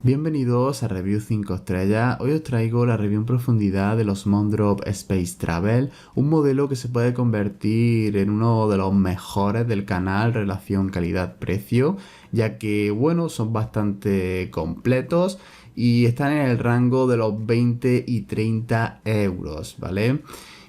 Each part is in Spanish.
Bienvenidos a Review 5 estrellas. Hoy os traigo la review en profundidad de los Mondrop Space Travel, un modelo que se puede convertir en uno de los mejores del canal relación calidad-precio, ya que bueno, son bastante completos y están en el rango de los 20 y 30 euros, ¿vale?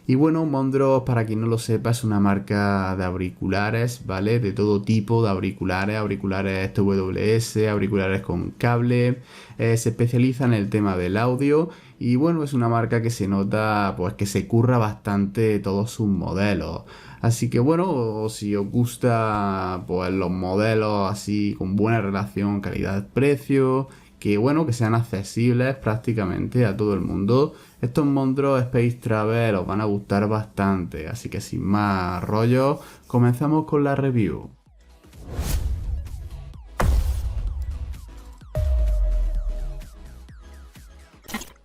Y bueno, Mondrop, para quien no lo sepa, es una marca de auriculares, ¿vale? De todo tipo de auriculares, auriculares TWS, auriculares con cable, se especializa en el tema del audio y bueno, es una marca que se nota pues que se curra bastante todos sus modelos. Así que bueno, si os gusta pues los modelos así con buena relación calidad-precio, que bueno, que sean accesibles prácticamente a todo el mundo, estos Mondrop Space Travel os van a gustar bastante, así que sin más rollo, comenzamos con la review.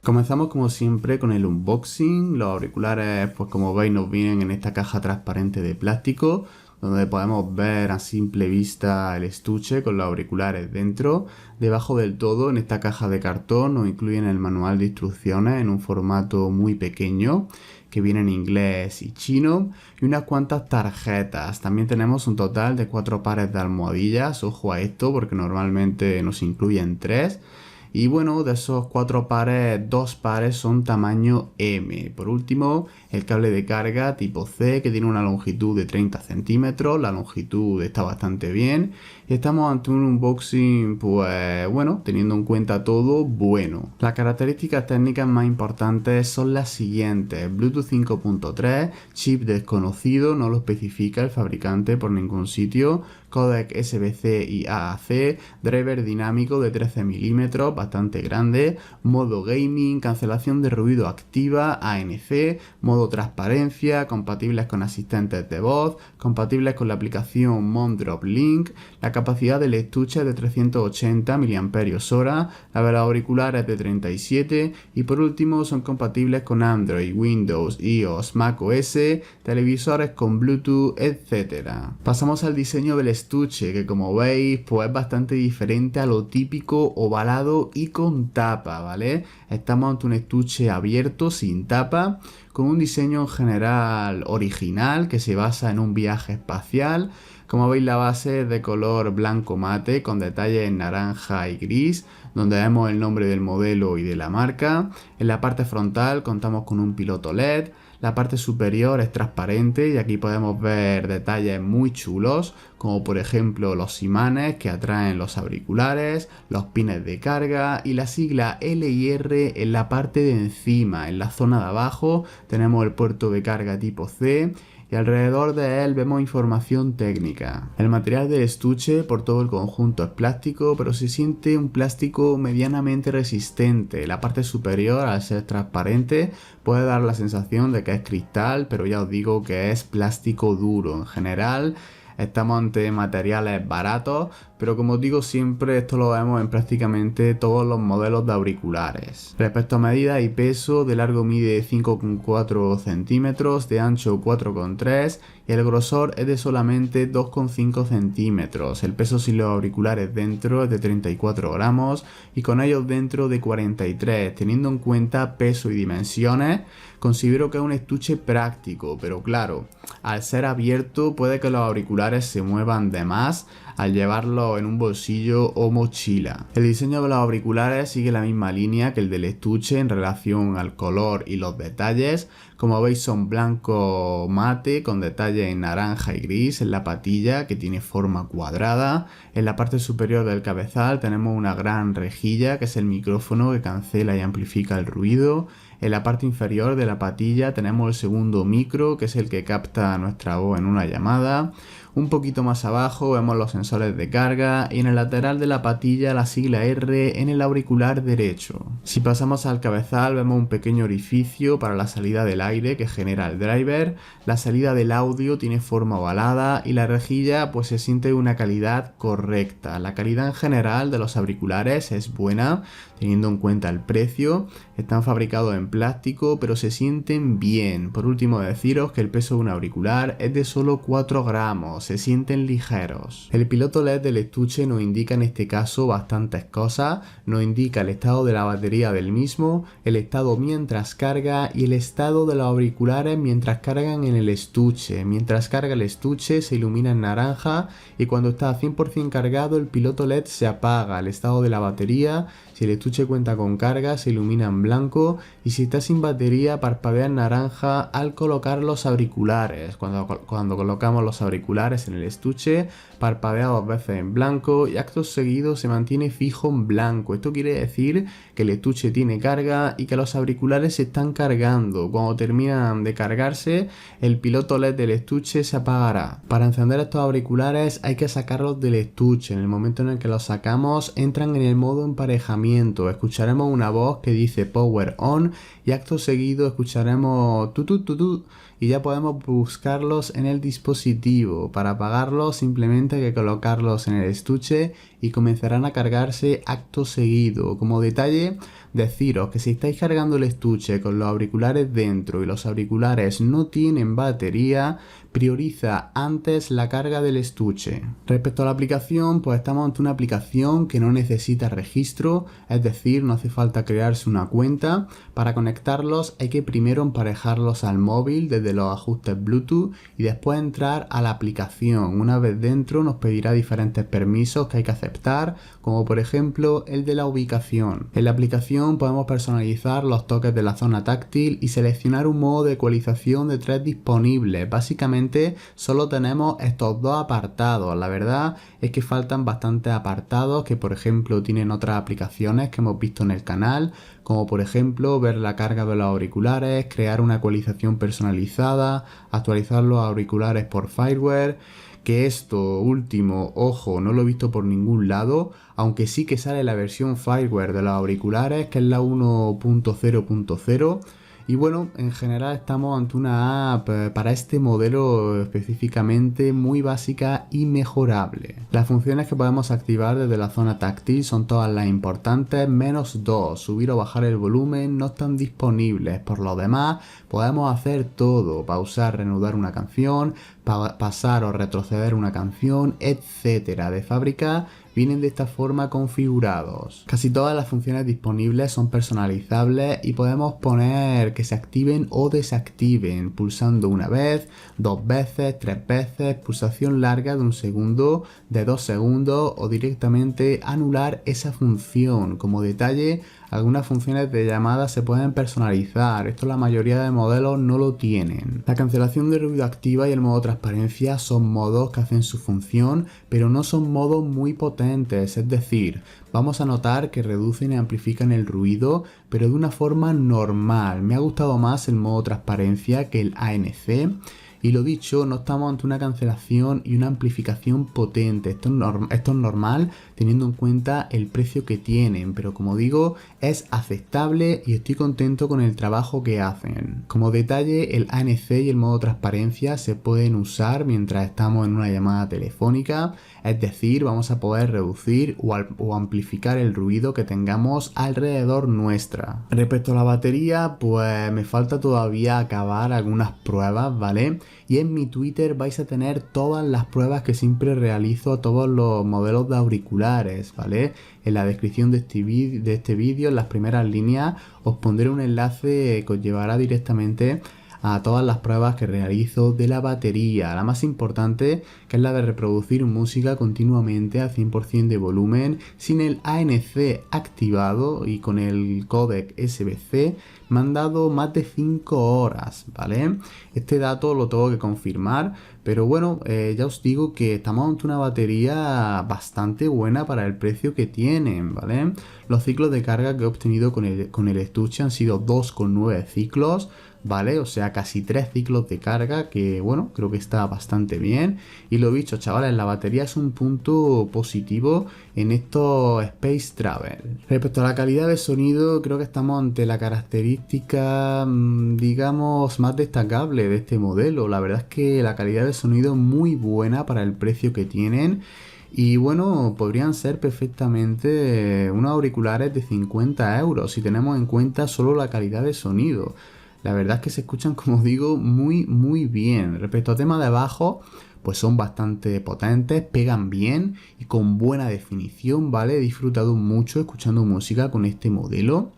Comenzamos como siempre con el unboxing. Los auriculares, pues como veis, nos vienen en esta caja transparente de plástico, donde podemos ver a simple vista el estuche con los auriculares dentro. Debajo del todo, en esta caja de cartón, nos incluyen el manual de instrucciones en un formato muy pequeño, que viene en inglés y chino, y unas cuantas tarjetas. También tenemos un total de 4 pares de almohadillas. Ojo a esto, porque normalmente nos incluyen 3. Y bueno, de esos 4 pares, 2 pares son tamaño M. Por último, el cable de carga tipo C, que tiene una longitud de 30 centímetros. La longitud está bastante bien. Y estamos ante un unboxing, pues bueno, teniendo en cuenta todo, bueno. Las características técnicas más importantes son las siguientes: Bluetooth 5.3, chip desconocido, no lo especifica el fabricante por ningún sitio, códec SBC y AAC, driver dinámico de 13 milímetros, bastante grande, modo gaming, cancelación de ruido activa, ANC, modo transparencia, compatibles con asistentes de voz, compatibles con la aplicación Mondrop Link, la capacidad del estuche de 380 mAh, la de los auriculares de 37 y por último son compatibles con Android, Windows, iOS, macOS, televisores con Bluetooth, etc. Pasamos al diseño del estuche, que como veis pues es bastante diferente a lo típico ovalado y con tapa, ¿vale? Estamos ante un estuche abierto sin tapa, con un diseño en general original que se basa en un viaje espacial. Como veis, la base es de color blanco mate con detalles en naranja y gris, donde vemos el nombre del modelo y de la marca. En la parte frontal contamos con un piloto LED. La parte superior es transparente y aquí podemos ver detalles muy chulos, como por ejemplo los imanes que atraen los auriculares, los pines de carga y la sigla L y R en la parte de encima. En la zona de abajo tenemos el puerto de carga tipo C y alrededor de él vemos información técnica. El material del estuche por todo el conjunto es plástico, pero se siente un plástico medianamente resistente. La parte superior, al ser transparente, puede dar la sensación de que es cristal, pero ya os digo que es plástico duro. En general, estamos ante materiales baratos, pero como os digo siempre, esto lo vemos en prácticamente todos los modelos de auriculares. Respecto a medida y peso, de largo mide 5,4 centímetros, de ancho 4,3 y el grosor es de solamente 2,5 centímetros. El peso sin los auriculares dentro es de 34 gramos y con ellos dentro de 43. Teniendo en cuenta peso y dimensiones, considero que es un estuche práctico, pero claro, al ser abierto puede que los auriculares se muevan de más al llevarlo en un bolsillo o mochila. El diseño de los auriculares sigue la misma línea que el del estuche en relación al color y los detalles. Como veis, son blanco mate con detalles en naranja y gris en la patilla, que tiene forma cuadrada. En la parte superior del cabezal tenemos una gran rejilla, que es el micrófono que cancela y amplifica el ruido. En la parte inferior de la patilla tenemos el segundo micro, que es el que capta nuestra voz en una llamada. Un poquito más abajo vemos los sensores de carga y en el lateral de la patilla la sigla R en el auricular derecho. Si pasamos al cabezal vemos un pequeño orificio para la salida del aire que genera el driver. La salida del audio tiene forma ovalada y la rejilla pues se siente de una calidad correcta. La calidad en general de los auriculares es buena, teniendo en cuenta el precio. Están fabricados en en plástico, pero se sienten bien. Por último, deciros que el peso de un auricular es de solo 4 gramos, se sienten ligeros. El piloto LED del estuche nos indica en este caso bastantes cosas, nos indica el estado de la batería del mismo, el estado mientras carga y el estado de los auriculares mientras cargan en el estuche. Mientras carga el estuche se ilumina en naranja y cuando está a 100% cargado el piloto LED se apaga. El estado de la batería, si el estuche cuenta con carga, se ilumina en blanco y si está sin batería parpadea en naranja al colocar los auriculares. Cuando colocamos los auriculares en el estuche parpadea 2 veces en blanco y acto seguido se mantiene fijo en blanco. Esto quiere decir que el estuche tiene carga y que los auriculares se están cargando. Cuando terminan de cargarse, el piloto LED del estuche se apagará. Para encender estos auriculares hay que sacarlos del estuche. En el momento en el que los sacamos, entran en el modo emparejamiento. Escucharemos una voz que dice Power On y acto seguido escucharemos tutut y ya podemos buscarlos en el dispositivo. Para apagarlos simplemente hay que colocarlos en el estuche y comenzarán a cargarse acto seguido. Como detalle, deciros que si estáis cargando el estuche con los auriculares dentro y los auriculares no tienen batería, prioriza antes la carga del estuche. Respecto a la aplicación, pues estamos ante una aplicación que no necesita registro, es decir, no hace falta crearse una cuenta. Para conectarlos hay que primero emparejarlos al móvil desde los ajustes Bluetooth y después entrar a la aplicación. Una vez dentro nos pedirá diferentes permisos que hay que aceptar, como por ejemplo el de la ubicación. En la aplicación podemos personalizar los toques de la zona táctil y seleccionar un modo de ecualización de 3 disponibles. Básicamente solo tenemos estos 2 apartados. La verdad es que faltan bastantes apartados que por ejemplo tienen otras aplicaciones que hemos visto en el canal, como por ejemplo ver la carga de los auriculares, crear una ecualización personalizada, actualizar los auriculares por firmware. Que esto último, ojo, no lo he visto por ningún lado, aunque sí que sale la versión firmware de los auriculares, que es la 1.0.0. Y bueno, en general estamos ante una app para este modelo específicamente muy básica y mejorable. Las funciones que podemos activar desde la zona táctil son todas las importantes, menos 2. Subir o bajar el volumen no están disponibles. Por lo demás, podemos hacer todo. Pausar, reanudar una canción, pasar o retroceder una canción, etcétera. De fábrica vienen de esta forma configurados. Casi todas las funciones disponibles son personalizables y podemos poner que se activen o desactiven pulsando una vez, 2 veces, 3 veces, pulsación larga de 1 segundo, de 2 segundos o directamente anular esa función. Como detalle, algunas funciones de llamada se pueden personalizar, esto la mayoría de modelos no lo tienen. La cancelación de ruido activa y el modo transparencia son modos que hacen su función, pero no son modos muy potentes, es decir, vamos a notar que reducen y amplifican el ruido, pero de una forma normal. Me ha gustado más el modo transparencia que el ANC. Y lo dicho, no estamos ante una cancelación y una amplificación potente. Esto es normal teniendo en cuenta el precio que tienen, pero como digo, es aceptable y estoy contento con el trabajo que hacen. Como detalle, el ANC y el modo transparencia se pueden usar mientras estamos en una llamada telefónica, es decir, vamos a poder reducir o amplificar el ruido que tengamos alrededor nuestra. Respecto a la batería, pues me falta todavía acabar algunas pruebas, ¿vale? Y en mi Twitter vais a tener todas las pruebas que siempre realizo a todos los modelos de auriculares, ¿vale? En la descripción de este vídeo, en las primeras líneas, os pondré un enlace que os llevará directamente a todas las pruebas que realizo de la batería. La más importante, que es la de reproducir música continuamente a 100% de volumen, sin el ANC activado y con el códec SBC, me han dado más de 5 horas, ¿vale? Este dato lo tengo que confirmar, pero bueno, ya os digo que estamos ante una batería bastante buena para el precio que tienen, ¿vale? Los ciclos de carga que he obtenido con el estuche han sido 2,9 ciclos, ¿vale? O sea, casi 3 ciclos de carga, que bueno, creo que está bastante bien. Y lo dicho, chavales, la batería es un punto positivo en estos Space Travel. Respecto a la calidad de sonido, creo que estamos ante la característica, digamos, más destacable de este modelo. La verdad es que la calidad de sonido es muy buena para el precio que tienen. Y bueno, podrían ser perfectamente unos auriculares de 50 euros si tenemos en cuenta solo la calidad de sonido. La verdad es que se escuchan, como digo, muy muy bien. Respecto al tema de bajo, pues son bastante potentes, pegan bien y con buena definición, ¿vale? He disfrutado mucho escuchando música con este modelo.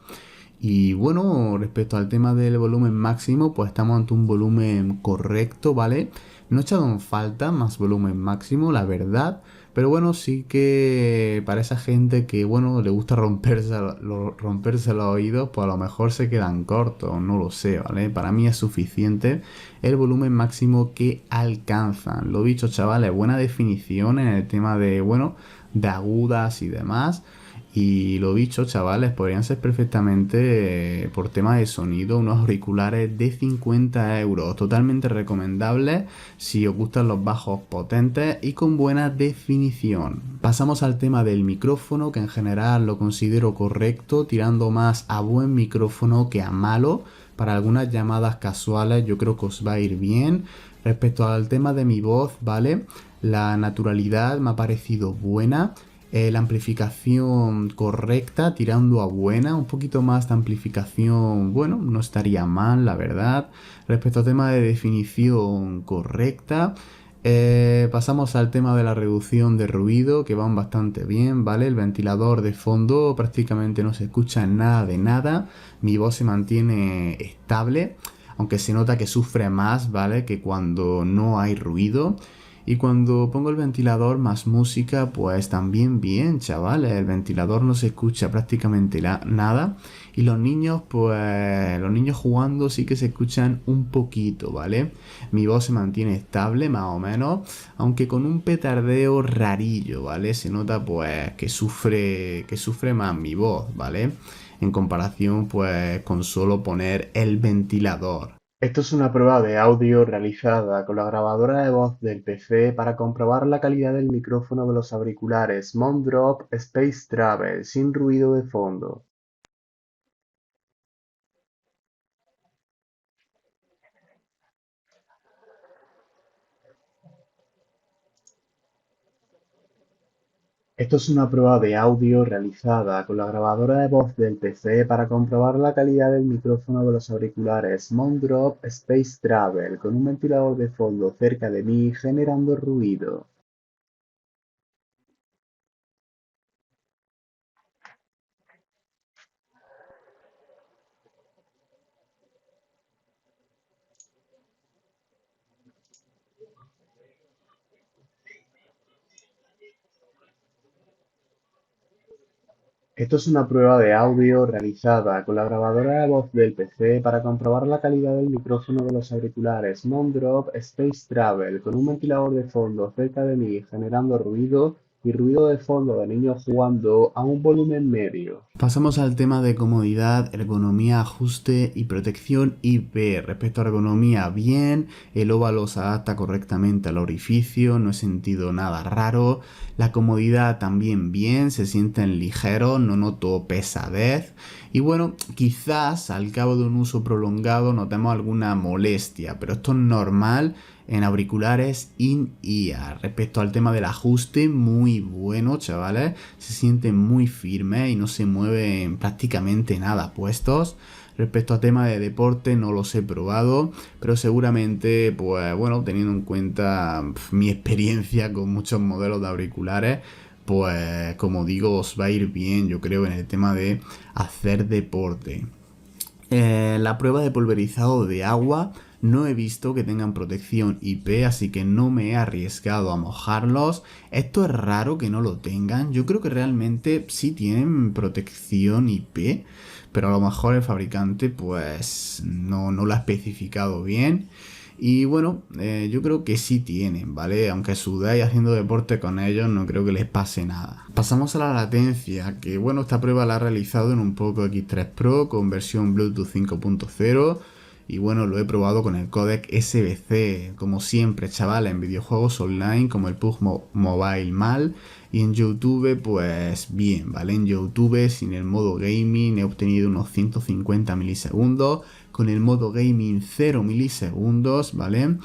Y bueno, respecto al tema del volumen máximo, pues estamos ante un volumen correcto, ¿vale? No he echado en falta más volumen máximo, la verdad. Pero bueno, sí que para esa gente que, bueno, le gusta romperse los oídos, pues a lo mejor se quedan cortos, no lo sé, ¿vale? Para mí es suficiente el volumen máximo que alcanzan. Lo dicho, chavales, buena definición en el tema de, bueno, de agudas y demás. Y lo dicho, chavales, podrían ser perfectamente, por tema de sonido, unos auriculares de 50 euros. Totalmente recomendables si os gustan los bajos potentes y con buena definición. Pasamos al tema del micrófono, que en general lo considero correcto, tirando más a buen micrófono que a malo. Para algunas llamadas casuales yo creo que os va a ir bien. Respecto al tema de mi voz, ¿vale? La naturalidad me ha parecido buena. La amplificación correcta, tirando a buena, un poquito más de amplificación, bueno, no estaría mal, la verdad. Respecto al tema de definición correcta, pasamos al tema de la reducción de ruido, que van bastante bien, ¿vale? El ventilador de fondo prácticamente no se escucha nada de nada, mi voz se mantiene estable, aunque se nota que sufre más, ¿vale? Que cuando no hay ruido. Y cuando pongo el ventilador más música, pues también bien, chavales. El ventilador no se escucha prácticamente nada. Y los niños, pues los niños jugando sí que se escuchan un poquito, ¿vale? Mi voz se mantiene estable, más o menos. Aunque con un petardeo rarillo, ¿vale? Se nota pues que sufre más mi voz, ¿vale? En comparación pues con solo poner el ventilador. Esto es una prueba de audio realizada con la grabadora de voz del PC para comprobar la calidad del micrófono de los auriculares Mondrop Space Travel sin ruido de fondo. Esto es una prueba de audio realizada con la grabadora de voz del PC para comprobar la calidad del micrófono de los auriculares Mondrop Space Travel con un ventilador de fondo cerca de mí generando ruido. Esto es una prueba de audio realizada con la grabadora de voz del PC para comprobar la calidad del micrófono de los auriculares Mondrop Space Travel con un ventilador de fondo cerca de mí generando ruido y ruido de fondo de niños jugando a un volumen medio. Pasamos al tema de comodidad, ergonomía, ajuste y protección IP. Respecto a ergonomía, bien, el óvalo se adapta correctamente al orificio, no he sentido nada raro. La comodidad también bien, se sienten ligeros, no noto pesadez. Y bueno, quizás al cabo de un uso prolongado notemos alguna molestia, pero esto es normal en auriculares in-ear. Respecto al tema del ajuste, muy bueno, chavales. Se sienten muy firmes y no se mueven prácticamente nada puestos. Respecto a tema de deporte, no los he probado, pero seguramente, pues bueno, teniendo en cuenta mi experiencia con muchos modelos de auriculares, pues como digo, os va a ir bien, yo creo, en el tema de hacer deporte. La prueba de pulverizado de agua no he visto que tengan protección IP, así que no me he arriesgado a mojarlos. Esto es raro que no lo tengan. Yo creo que realmente sí tienen protección IP, pero a lo mejor el fabricante pues no lo ha especificado bien. Y bueno, yo creo que sí tienen, ¿vale? Aunque sudéis haciendo deporte con ellos, no creo que les pase nada. Pasamos a la latencia, que bueno, esta prueba la he realizado en un Poco X3 Pro con versión Bluetooth 5.0. Y bueno, lo he probado con el códec SBC, como siempre, chavales, en videojuegos online como el PUBG Mobile mal. Y en YouTube, pues bien, ¿vale? En YouTube, sin el modo gaming, he obtenido unos 150 milisegundos. Con el modo gaming 0 milisegundos, ¿vale?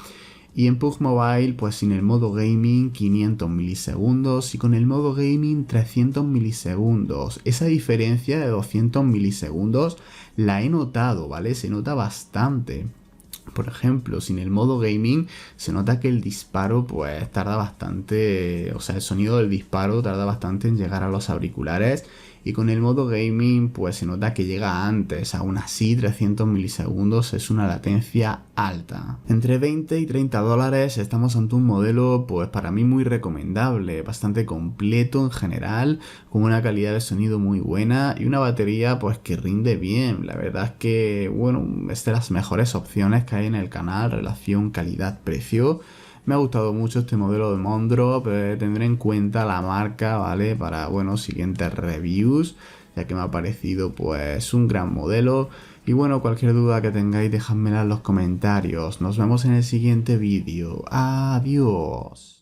Y en PUBG Mobile, pues sin el modo gaming 500 milisegundos y con el modo gaming 300 milisegundos. Esa diferencia de 200 milisegundos la he notado, ¿vale? Se nota bastante. Por ejemplo, sin el modo gaming se nota que el disparo pues tarda bastante, o sea, el sonido del disparo tarda bastante en llegar a los auriculares y con el modo gaming pues se nota que llega antes, aún así 300 milisegundos es una latencia alta. Entre 20 y 30 dólares estamos ante un modelo pues para mí muy recomendable, bastante completo en general, con una calidad de sonido muy buena y una batería pues que rinde bien. La verdad es que bueno, es de las mejores opciones que hay en el canal, relación calidad-precio. Me ha gustado mucho este modelo de Mondrop, tendré en cuenta la marca, ¿vale? Para, bueno, siguientes reviews, ya que me ha parecido, pues, un gran modelo. Y bueno, cualquier duda que tengáis, dejadmela en los comentarios. Nos vemos en el siguiente vídeo. Adiós.